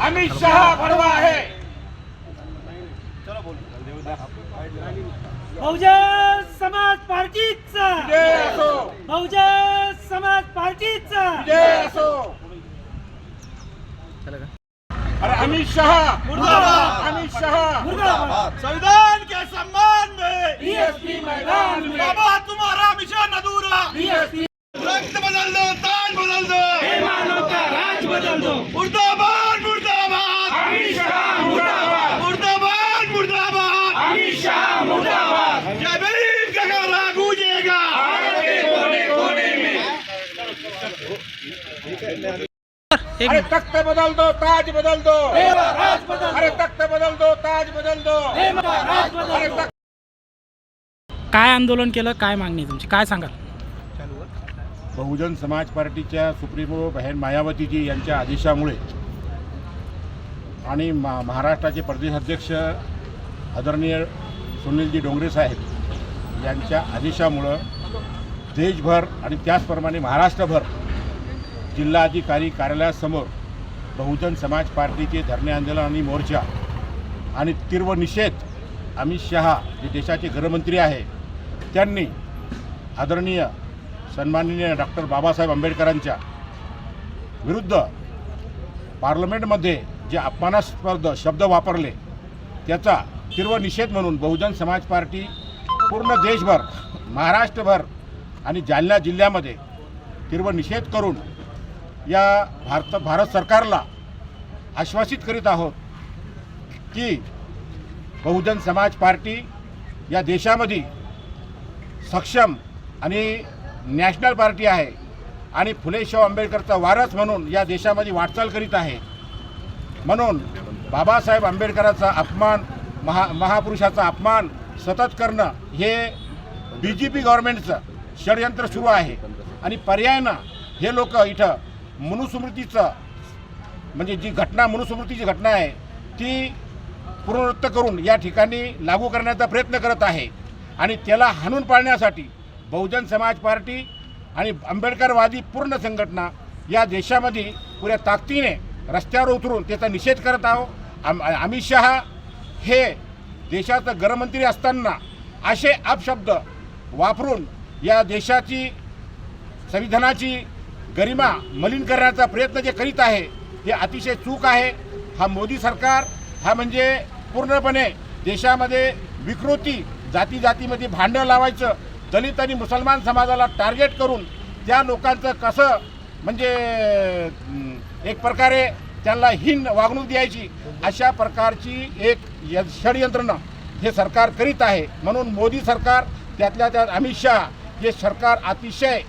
अमित शहा भडवा है। बहुजन समाज पार्टीचा विजय असो, बहुजन समाज पार्टीचा विजय असो। अरे अमित शाह मुर्दाबाद, अमित शाह मुर्दाबाद। संविधान के सम्मान में बीएसपी मैदान में बाबा तुम्हारा मिशन अधूरा। बीएसपी रक्त बदल दो, ताज बदल दो, बेईमानों का राज बदल दो। मुर्दाबाद मुर्दाबाद अमित शाह मुर्दाबाद, मुर्दाबाद मुर्दाबाद अमित शाह मुर्दाबाद। जय भीम का नारा गूंजेगा। भारत के कोने कोने में अरे तख्त बदल दो, ताज बदल दो, राज बदल अरे तख्त बदल दो, ताज बदल दो, राज बदल अरे दो। तख्त काय आंदोलन केलं, काय मागणी आहे तुमची, काय सांगाल? बहुजन समाज पार्टीच्या सुप्रीमो बहन मायावतीजी यांच्या आदेशामुळे आणि महाराष्ट्राचे प्रदेश अध्यक्ष आदरणीय सुनीलजी डोंगरे साहेब यांच्या आदेशामुळं देशभर आणि त्याचप्रमाणे महाराष्ट्रभर जिल्हाधिकारी कार्यालयासमोर बहुजन समाज पार्टीचे धरणे आंदोलन आणि मोर्चा आणि तीव्र निषेध अमित शहा जे देशाचे गृहमंत्री आहे त्यांनी आदरणीय सन्माननीय डॉक्टर बाबासाहेब आंबेडकरांच्या विरुद्ध पार्लमेंटमध्ये जे अपमानास्पद शब्द वापरले त्याचा तीव्र निषेध म्हणून बहुजन समाज पार्टी पूर्ण देशभर महाराष्ट्रभर आणि जालना जिल्ह्यामध्ये तीव्र निषेध करून या भारत सरकारला आश्वासित करीत आहोत की बहुजन समाज पार्टी या देशामध्ये सक्षम आणि नॅशनल पार्टी आहे आणि फुले शाहू आंबेडकरचा वारस म्हणून या देशामध्ये वाटचाल करीत आहे। म्हणून बाबासाहेब आंबेडकरांचा अपमान महापुरुषाचा अपमान सतत करणं हे BJP गव्हर्नमेंटचं षडयंत्र सुरू आहे आणि पर्यायानं हे लोक इथं मनुस्मृतीचं म्हणजे जी घटना मनुस्मृतीची घटना आहे ती पुनरुत्त करून या ठिकाणी लागू करण्याचा प्रयत्न करत आहे आणि त्याला हाणून पाडण्यासाठी बहुजन समाज पार्टी आणि आंबेडकरवादी पूर्ण संघटना या देशामध्ये पुऱ्या ताकदीने रस्त्यावर उतरून त्याचा निषेध करत आहोत। अमित शहा हे देशाचं गृहमंत्री असताना असे अपशब्द वापरून या देशाची संविधानाची गरिमा मलिन करण्याचा प्रयत्न जे करीत आहे हे अतिशय चूक आहे। हा मोदी सरकार हा म्हणजे पूर्णपणे देशामध्ये विकृती जातीमध्ये भांडण लावायचं, दलित आणि मुसलमान समाजाला टार्गेट करून त्या लोकांचं कसं म्हणजे एक प्रकारे त्यांना हीन वागणूक द्यायची अशा प्रकारची एक षडयंत्रणा हे सरकार करीत आहे। म्हणून मोदी सरकार त्यातल्या त्यात अमित शहा हे सरकार अतिशय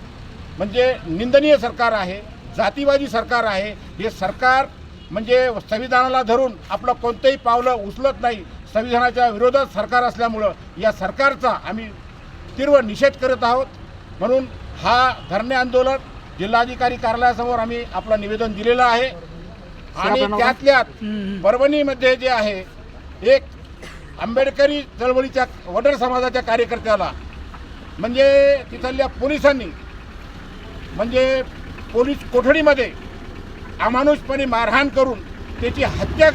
म्हणजे निंदनीय सरकार आहे, जातीवादी सरकार आहे। हे सरकार म्हणजे संविधानाला धरून आपलं कोणतंही पावलं उचलत नाही, संविधानाच्या विरोधात सरकार असल्यामुळं या सरकारचा आम्ही तीव्र निषेध करत आहोत। म्हणून हा धरणे आंदोलन जिल्हाधिकारी कार्यालयासमोर आम्ही आपलं निवेदन दिलेलं आहे आणि त्यातल्यात परभणीमध्ये जे आहे एक आंबेडकरी चळवळीच्या वडर समाजाच्या कार्यकर्त्याला म्हणजे तिथल्या पोलिसांनी म्हणजे पोलीस कोठडीमध्ये अमानुषपणे मारहाण करून त्याची हत्या